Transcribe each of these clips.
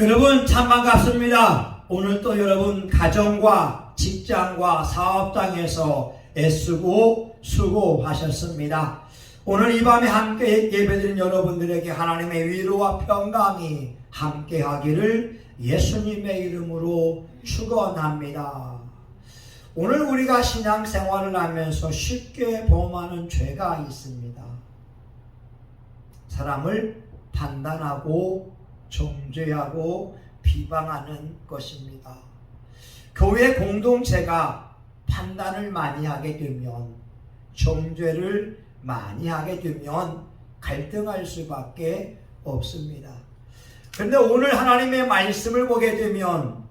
여러분 참 반갑습니다. 오늘 또 여러분 가정과 직장과 사업장에서 애쓰고 수고하셨습니다. 오늘 이 밤에 함께 예배드린 여러분들에게 하나님의 위로와 평강이 함께하기를 예수님의 이름으로 축원합니다. 오늘 우리가 신앙생활을 하면서 쉽게 범하는 죄가 있습니다. 사람을 판단하고 정죄하고 비방하는 것입니다. 교회 공동체가 판단을 많이 하게 되면, 정죄를 많이 하게 되면 갈등할 수밖에 없습니다. 그런데 오늘 하나님의 말씀을 보게 되면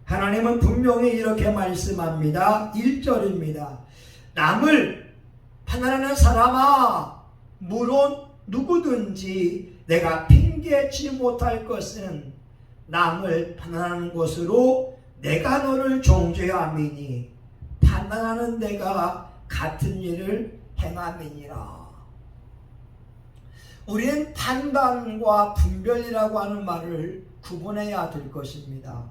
하나님은 분명히 이렇게 말씀합니다. 1절입니다. 남을 판단하는 사람아, 물론 누구든지 내가 핑계치 못할 것은 남을 판단하는 것으로 내가 너를 정죄함이니 판단하는 내가 같은 일을 행함이니라. 우리는 판단과 분별이라고 하는 말을 구분해야 될 것입니다.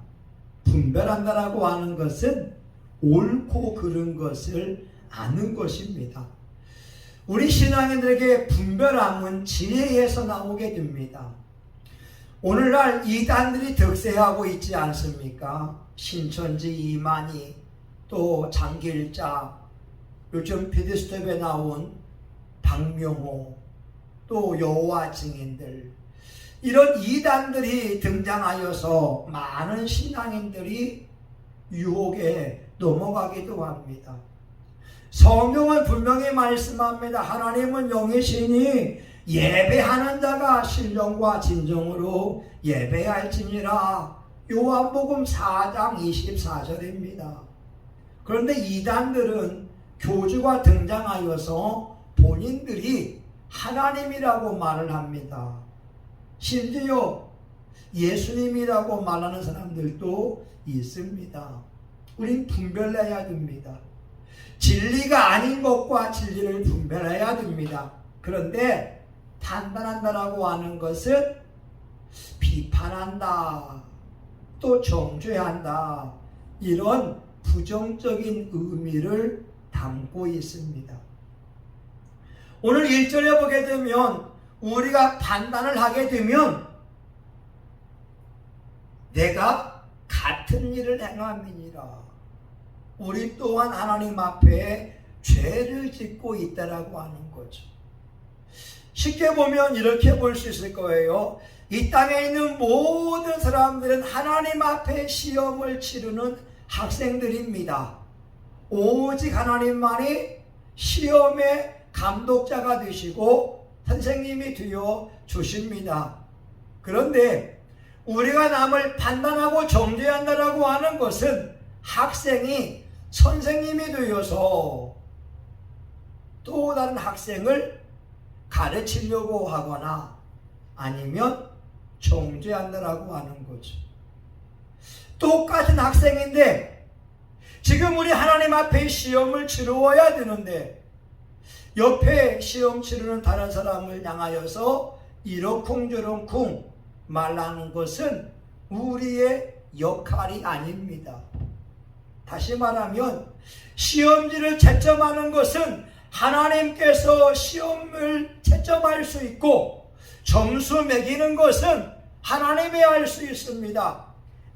분별한다라고 하는 것은 옳고 그른 것을 아는 것입니다. 우리 신앙인들에게 분별함은 지혜에서 나오게 됩니다. 오늘날 이단들이 득세하고 있지 않습니까? 신천지 이만희, 또 장길자, 요즘 피디스톱에 나온 박명호, 또 여호와 증인들, 이런 이단들이 등장하여서 많은 신앙인들이 유혹에 넘어가기도 합니다. 성경은 분명히 말씀합니다. 하나님은 영이시니 예배하는 자가 신령과 진정으로 예배할지니라. 요한복음 4장 24절입니다. 그런데 이단들은 교주가 등장하여서 본인들이 하나님이라고 말을 합니다. 심지어 예수님이라고 말하는 사람들도 있습니다. 우린 분별해야 됩니다. 진리가 아닌 것과 진리를 분별해야 됩니다. 그런데 판단한다라고 하는 것은 비판한다, 또 정죄한다, 이런 부정적인 의미를 담고 있습니다. 오늘 1절에 보게 되면 우리가 판단을 하게 되면 내가 같은 일을 행함이니라. 우리 또한 하나님 앞에 죄를 짓고 있다라고 하는 거죠. 쉽게 보면 이렇게 볼 수 있을 거예요. 이 땅에 있는 모든 사람들은 하나님 앞에 시험을 치르는 학생들입니다. 오직 하나님만이 시험의 감독자가 되시고 선생님이 되어 주십니다. 그런데 우리가 남을 판단하고 정죄한다라고 하는 것은 학생이 선생님이 되어서 또 다른 학생을 가르치려고 하거나 아니면 정죄한다라고 하는 거죠. 똑같은 학생인데 지금 우리 하나님 앞에 시험을 치루어야 되는데 옆에 시험 치르는 다른 사람을 향하여서 이러쿵저러쿵 말하는 것은 우리의 역할이 아닙니다. 다시 말하면 시험지를 채점하는 것은 하나님께서 시험을 채점할 수 있고 점수 매기는 것은 하나님이 할 수 있습니다.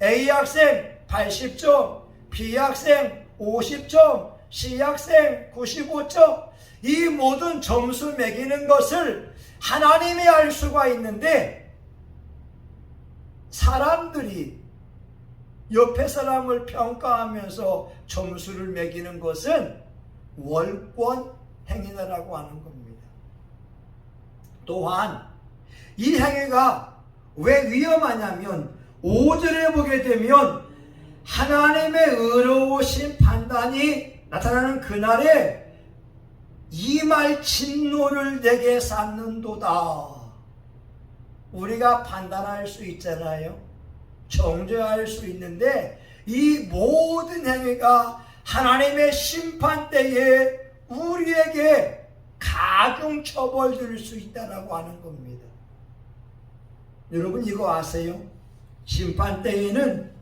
A학생 80점, B학생 50점, C학생 95점, 이 모든 점수 매기는 것을 하나님이 할 수가 있는데 사람들이 옆에 사람을 평가하면서 점수를 매기는 것은 월권 행위라고 하는 겁니다. 또한 이 행위가 왜 위험하냐면 5절에 보게 되면 하나님의 의로우신 판단이 나타나는 그날에 이 말 진노를 내게 쌓는도다. 우리가 판단할 수 있잖아요. 정죄할 수 있는데 이 모든 행위가 하나님의 심판 때에 우리에게 가중 처벌될 수 있다라고 하는 겁니다. 여러분 이거 아세요? 심판 때에는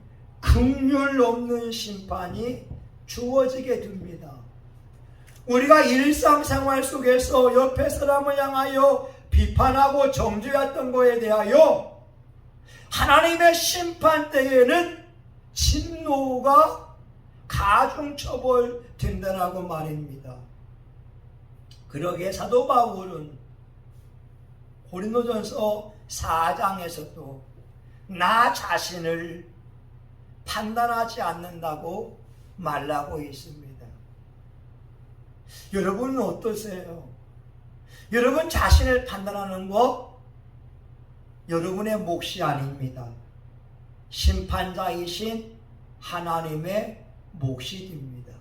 긍휼 없는 심판이 주어지게 됩니다. 우리가 일상생활 속에서 옆에 사람을 향하여 비판하고 정죄했던 것에 대하여 하나님의 심판 때에는 진노가 가중처벌된다라고 말입니다. 그러기에 사도 바울은 고린도전서 4장에서도 나 자신을 판단하지 않는다고 말하고 있습니다. 여러분은 어떠세요? 여러분 자신을 판단하는 거 여러분의 몫이 아닙니다. 심판자이신 하나님의 몫이 됩니다.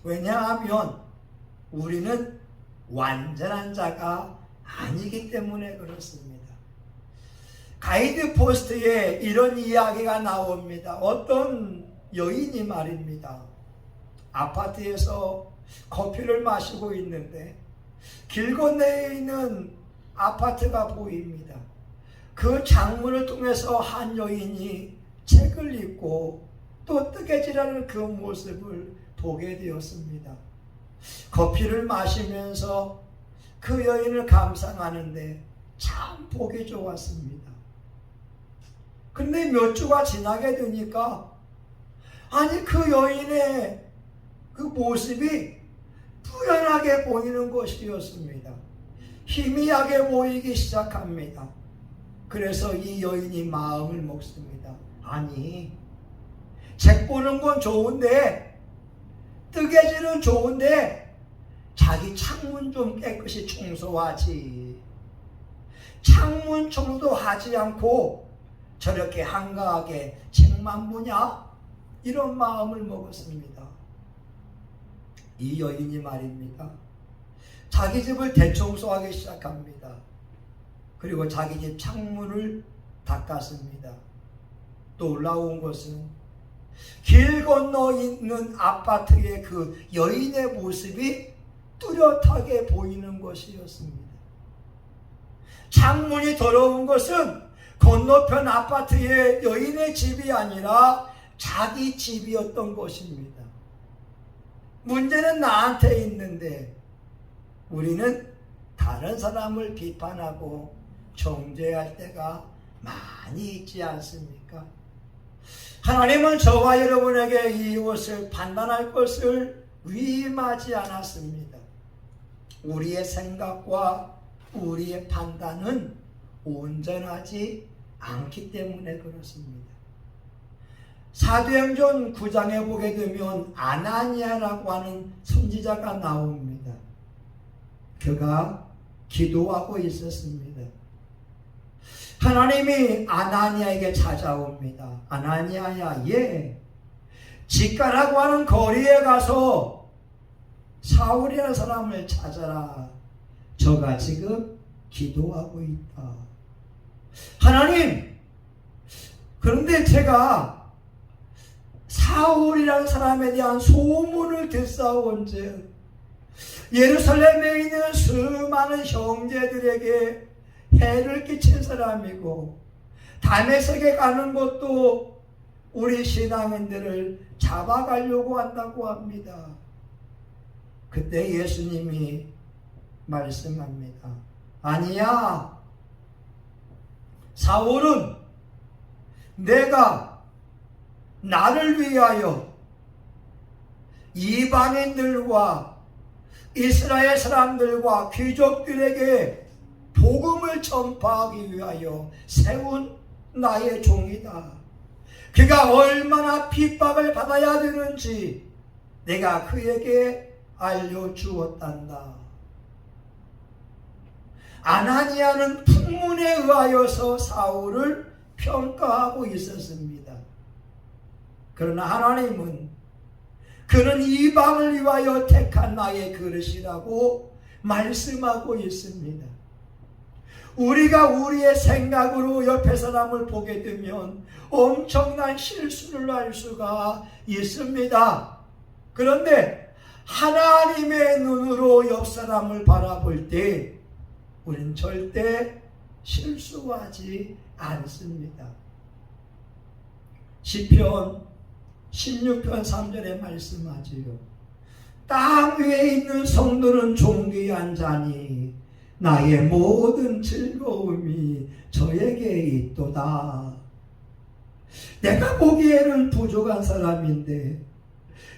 왜냐하면 우리는 완전한 자가 아니기 때문에 그렇습니다. 가이드 포스트에 이런 이야기가 나옵니다. 어떤 여인이 말입니다. 아파트에서 커피를 마시고 있는데 길 건너에 있는 아파트가 보입니다. 그 창문을 통해서 한 여인이 책을 읽고 또 뜨개질하는 그 모습을 보게 되었습니다. 커피를 마시면서 그 여인을 감상하는데 참 보기 좋았습니다. 그런데 몇 주가 지나게 되니까 아니 그 여인의 그 모습이 뿌연하게 보이는 것이었습니다. 희미하게 보이기 시작합니다. 그래서 이 여인이 마음을 먹습니다. 아니 책 보는 건 좋은데 뜨개질은 좋은데 자기 창문 좀 깨끗이 청소하지. 창문 청소하지 않고 저렇게 한가하게 책만 보냐? 이런 마음을 먹었습니다. 이 여인이 말입니다. 자기 집을 대청소하기 시작합니다. 그리고 자기 집 창문을 닦았습니다. 또 올라온 것은 길 건너 있는 아파트의 그 여인의 모습이 뚜렷하게 보이는 것이었습니다. 창문이 더러운 것은 건너편 아파트의 여인의 집이 아니라 자기 집이었던 것입니다. 문제는 나한테 있는데 우리는 다른 사람을 비판하고 정죄할 때가 많이 있지 않습니까? 하나님은 저와 여러분에게 이것을 판단할 것을 위임하지 않았습니다. 우리의 생각과 우리의 판단은 온전하지 않기 때문에 그렇습니다. 사도행전 9장에 보게 되면 아나니아라고 하는 선지자가 나옵니다. 그가 기도하고 있었습니다. 하나님이 아나니아에게 찾아옵니다. 아나니아야, 직가라고 하는 거리에 가서 사울이라는 사람을 찾아라. 저가 지금 기도하고 있다. 하나님, 그런데 제가 사울이라는 사람에 대한 소문을 듣사온즉 예루살렘에 있는 수많은 형제들에게 해를 끼친 사람이고 다메섹에 가는 것도 우리 신앙인들을 잡아가려고 한다고 합니다. 그때 예수님이 말씀합니다. 아니야. 사울은 내가 나를 위하여 이방인들과 이스라엘 사람들과 귀족들에게 복음을 전파하기 위하여 세운 나의 종이다. 그가 얼마나 핍박을 받아야 되는지 내가 그에게 알려주었단다. 아나니아는 풍문에 의하여서 사울을 평가하고 있었습니다. 그러나 하나님은 그는 이방을 위하여 택한 나의 그릇이라고 말씀하고 있습니다. 우리가 우리의 생각으로 옆에 사람을 보게 되면 엄청난 실수를 할 수가 있습니다. 그런데 하나님의 눈으로 옆 사람을 바라볼 때 우리는 절대 실수하지 않습니다. 시편 16편 3절에 말씀하지요. 땅 위에 있는 성도는 존귀한 자니 나의 모든 즐거움이 저에게 있도다. 내가 보기에는 부족한 사람인데,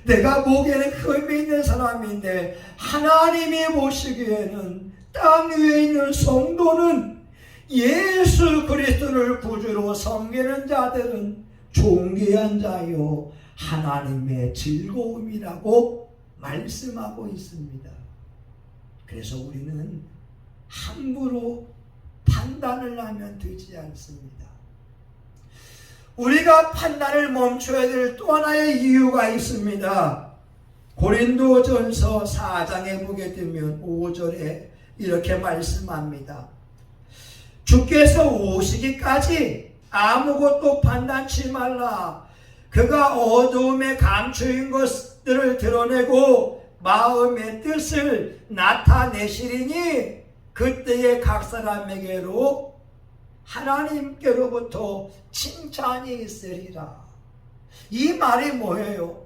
내가 보기에는 흠이 있는 사람인데, 하나님이 보시기에는 땅 위에 있는 성도는, 예수 그리스도를 구주로 섬기는 자들은 존귀한 자요 하나님의 즐거움이라고 말씀하고 있습니다. 그래서 우리는 함부로 판단을 하면 되지 않습니다. 우리가 판단을 멈춰야 될 또 하나의 이유가 있습니다. 고린도전서 4장에 보게 되면 5절에 이렇게 말씀합니다. 주께서 오시기까지 아무것도 판단치 말라. 그가 어두움에 감추인 것들을 드러내고 마음의 뜻을 나타내시리니 그때에 각 사람에게로 하나님께로부터 칭찬이 있으리라. 이 말이 뭐예요?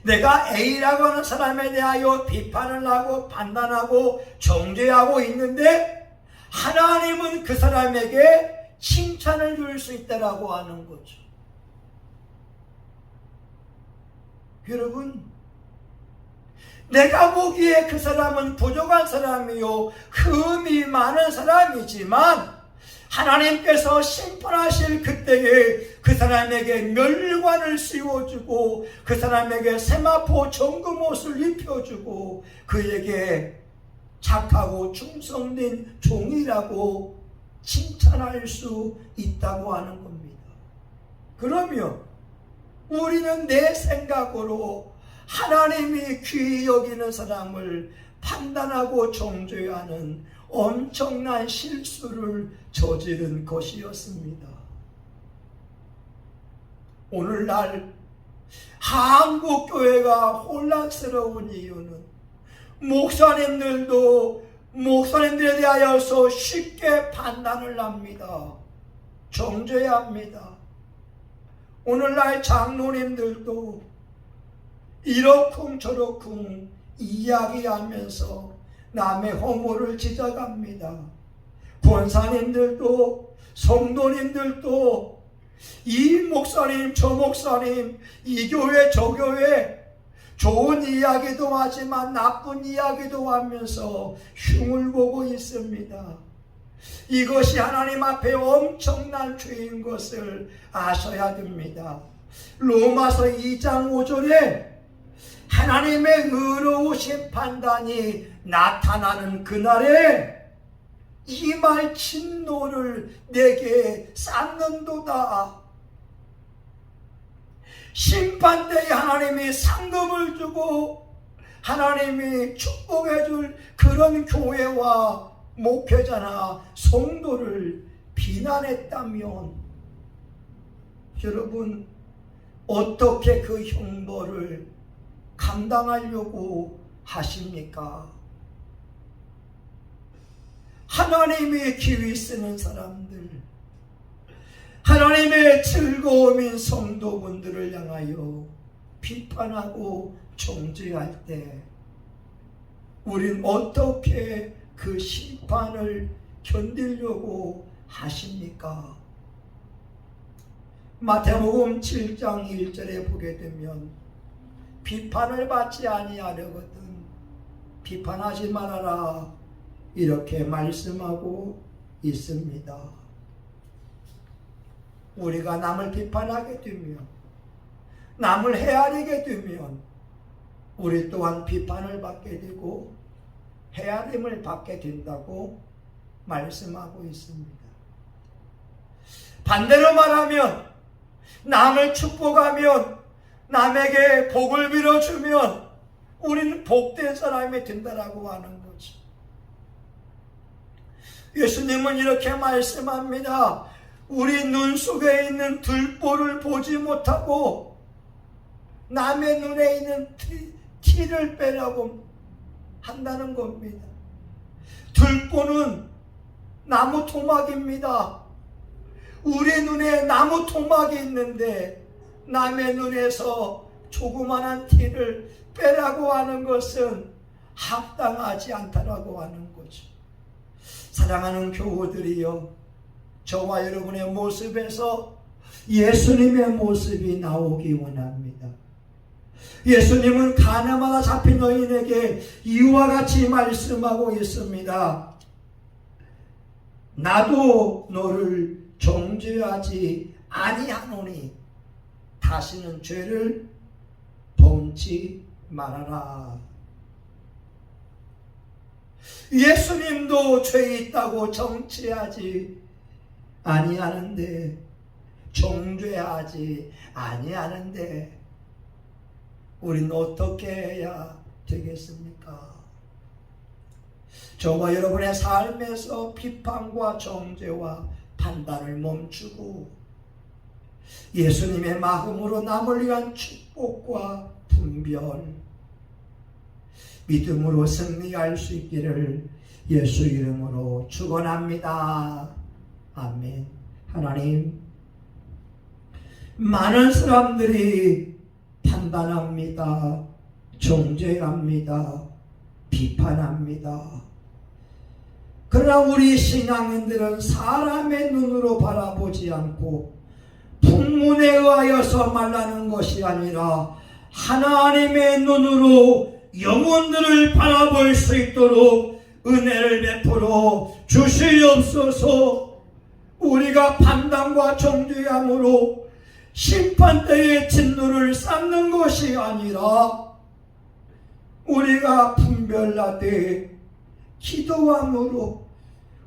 내가 A라고 하는 사람에 대하여 비판을 하고 판단하고 정죄하고 있는데 하나님은 그 사람에게 칭찬을 줄 수 있다라고 하는 거죠. 여러분, 내가 보기에 그 사람은 부족한 사람이요 흠이 많은 사람이지만 하나님께서 심판하실 그때에 그 사람에게 멸관을 씌워주고 그 사람에게 세마포 정금옷을 입혀주고 그에게 착하고 충성된 종이라고 칭찬할 수 있다고 하는 겁니다. 그러면 우리는 내 생각으로 하나님이 귀히 여기는 사람을 판단하고 정죄하는 엄청난 실수를 저지른 것이었습니다. 오늘날 한국교회가 혼란스러운 이유는 목사님들에 대하여서 쉽게 판단을 합니다. 정죄합니다. 오늘날 장로님들도 이러쿵 저러쿵 이야기하면서 남의 허물을 지적합니다. 권사님들도 성도님들도 이 목사님 저 목사님 이 교회 저 교회 좋은 이야기도 하지만 나쁜 이야기도 하면서 흉을 보고 있습니다. 이것이 하나님 앞에 엄청난 죄인 것을 아셔야 됩니다. 로마서 2장 5절에 하나님의 의로우신 판단이 나타나는 그날에 이 말 진노를 내게 쌓는도다. 심판대에 하나님이 상급을 주고 하나님이 축복해 줄 그런 교회와 목회자나 성도를 비난했다면 여러분 어떻게 그 형벌을 감당하려고 하십니까? 하나님이 기위 쓰는 사람들, 하나님의 즐거움인 성도분들을 향하여 비판하고 정죄할 때 우린 어떻게 그 심판을 견디려고 하십니까? 마태복음 7장 1절에 보게 되면 비판을 받지 아니하려거든 비판하지 말아라 이렇게 말씀하고 있습니다. 우리가 남을 비판하게 되면 남을 헤아리게 되면 우리 또한 비판을 받게 되고 헤아림을 받게 된다고 말씀하고 있습니다. 반대로 말하면 남을 축복하면 남에게 복을 빌어주면 우리는 복된 사람이 된다라고 하는 거죠. 예수님은 이렇게 말씀합니다. 우리 눈 속에 있는 들보를 보지 못하고 남의 눈에 있는 티를 빼라고 한다는 겁니다. 들보는 나무 토막입니다. 우리 눈에 나무 토막이 있는데 남의 눈에서 조그만한 티를 빼라고 하는 것은 합당하지 않다라고 하는 거죠. 사랑하는 교우들이여, 저와 여러분의 모습에서 예수님의 모습이 나오기 원합니다. 예수님은 가나마다 잡힌 여인에게 이와 같이 말씀하고 있습니다. 나도 너를 정죄하지 아니하노니 다시는 죄를 범치 말아라. 예수님도 죄 있다고 정죄하지 아니하는데, 정죄하지 아니하는데 우린 어떻게 해야 되겠습니까? 저와 여러분의 삶에서 비판과 정죄와 판단을 멈추고 예수님의 마음으로 남을 위한 축복과 분별, 믿음으로 승리할 수 있기를 예수 이름으로 축원합니다. 아멘. 하나님, 많은 사람들이 판단합니다. 정죄합니다. 비판합니다. 그러나 우리 신앙인들은 사람의 눈으로 바라보지 않고 풍문에 의하여서 말하는 것이 아니라 하나님의 눈으로 영혼들을 바라볼 수 있도록 은혜를 베풀어 주시옵소서. 우리가 판단과 정죄함으로 심판대의 진노를 쌓는 것이 아니라 우리가 분별하되 기도함으로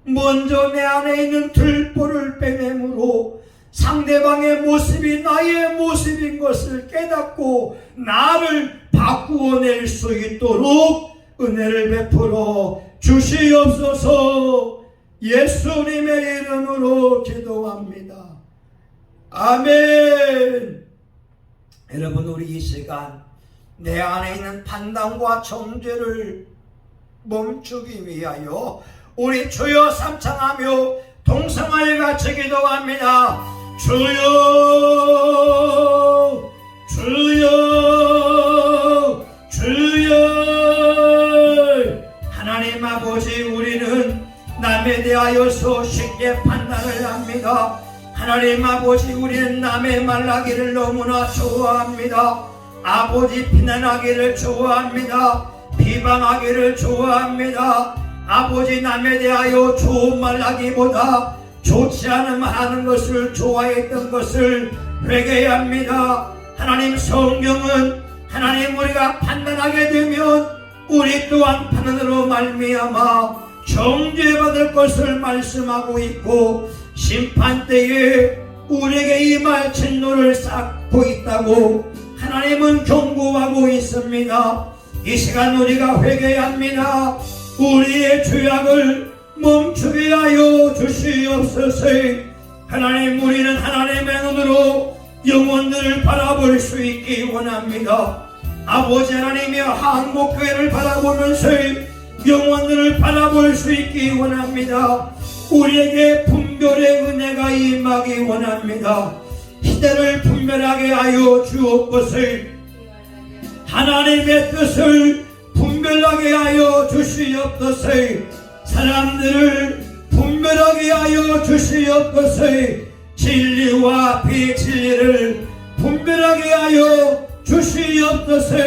먼저 내 안에 있는 들보를 빼내므로 상대방의 모습이 나의 모습인 것을 깨닫고 나를 바꾸어낼 수 있도록 은혜를 베풀어 주시옵소서. 예수님의 이름으로 기도합니다. 아멘. 여러분, 우리 이 시간 내 안에 있는 판단과 정죄를 멈추기 위하여 우리 주여 삼창하며 동성을 같이 기도합니다. 주여, 주여, 주여. 하나님 아버지, 우리는 남에 대하여서 쉽게 판단을 합니다. 하나님 아버지, 우리는 남의 말하기를 너무나 좋아합니다. 아버지, 비난하기를 좋아합니다. 비방하기를 좋아합니다. 아버지, 남에 대하여 좋은 말하기보다 좋지 않은 말 하는 것을 좋아했던 것을 회개합니다. 하나님, 성경은 하나님, 우리가 판단하게 되면 우리 또한 판단으로 말미암아 정죄받을 것을 말씀하고 있고, 심판 때에 우리에게 임할 진노를 쌓고 있다고 하나님은 경고하고 있습니다. 이 시간 우리가 회개합니다. 우리의 죄악을 멈추게 하여 주시옵소서. 하나님, 우리는 하나님의 눈으로 영혼들을 바라볼 수 있기 원합니다. 아버지 하나님의 한국교회를 바라보면서 영혼들을 바라볼 수 있기 원합니다. 우리에게 분별의 은혜가 임하기 원합니다. 시대를 분별하게 하여 주옵소서. 하나님의 뜻을 분별하게 하여 주시옵소서. 사람들을 분별하게 하여 주시옵소서. 진리와 비진리를 분별하게 하여 주시옵소서.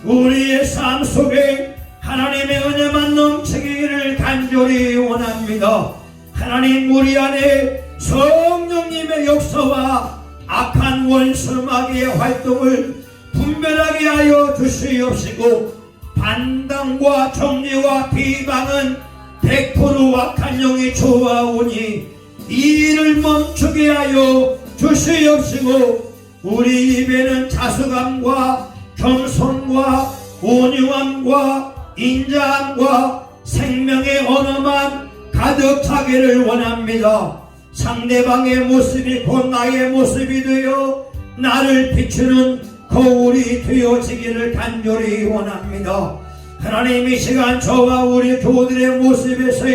우리의 삶 속에 하나님의 은혜만 넘치기를 간절히 원합니다. 하나님, 우리 안에 성령님의 역사와 악한 원수 마귀의 활동을 분별하게 하여 주시옵시고, 판단과 정죄와 비방은 100% 악한 영이 좋아오니 이 일을 멈추게 하여 주시옵시고, 우리 입에는 자수감과 겸손과 온유함과 인자함과 생명의 언어만 가득 차기를 원합니다. 상대방의 모습이 곧 나의 모습이 되어 나를 비추는 거울이 되어지기를 간절히 원합니다. 하나님, 이 시간 저와 우리 교우들의 모습에서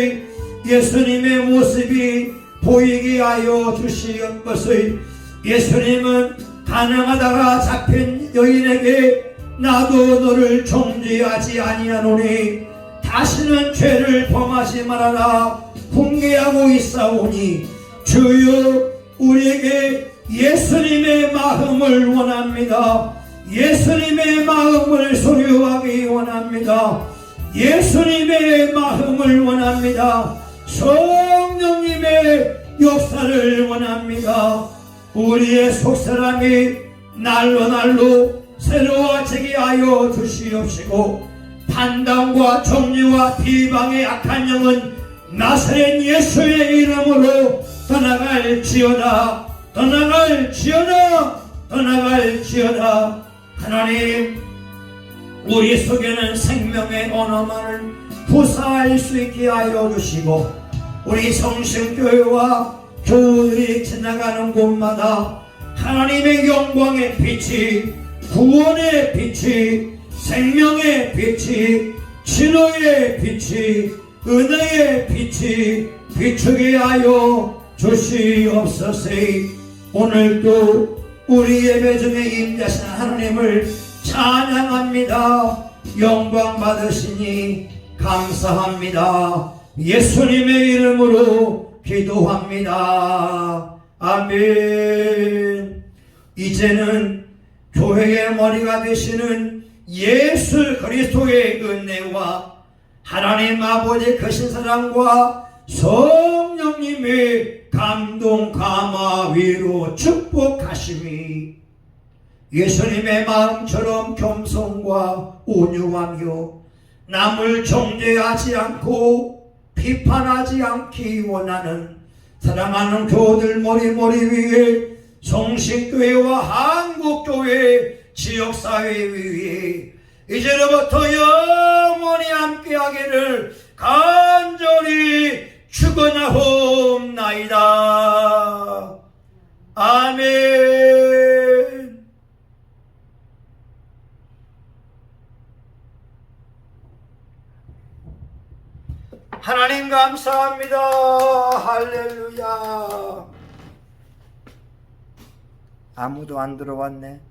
예수님의 모습이 보이게 하여 주시옵소서. 예수님은 가늠하다가 잡힌 여인에게 나도 너를 정죄하지 아니하노니 다시는 죄를 범하지 말아라 훈계하고 있사오니 주여 우리에게 예수님의 마음을 원합니다. 예수님의 마음을 소유하기 원합니다. 예수님의 마음을 원합니다. 성령님의 역사를 원합니다. 우리의 속사람이 날로 날로 새로워지게 하여 주시옵시고 판단과 정죄와 비방의 악한 영은 나사렛 예수의 이름으로 떠나갈지어다. 떠나갈지어다. 떠나갈지어다. 하나님, 우리 속에는 생명의 언어만을 부사할 수 있게 하여 주시고 우리 성신교회와 교우들이 지나가는 곳마다 하나님의 영광의 빛이, 구원의 빛이, 생명의 빛이, 진노의 빛이, 은혜의 빛이 비추게 하여 주시옵소서. 오늘도 우리 예배 중에 임재하신 하나님을 찬양합니다. 영광 받으시니 감사합니다. 예수님의 이름으로 기도합니다. 아멘. 이제는 교회의 머리가 되시는 예수 그리스도의 은혜와 하나님 아버지 크신 사랑과 성령님의 감동 감화 위로 축복하심이 예수님의 마음처럼 겸손과 온유하며 남을 정죄하지 않고 비판하지 않기 원하는 사랑하는 교우들 머리 위에 성신교회와 한국교회 지역사회 위에 이제로부터 영원히 함께하기를 간절히 축원하옵나이다. 아멘. 하나님 감사합니다. 할렐루야. 아무도 안 들어왔네.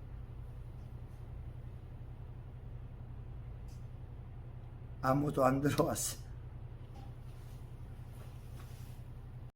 아무도 안 들어왔어.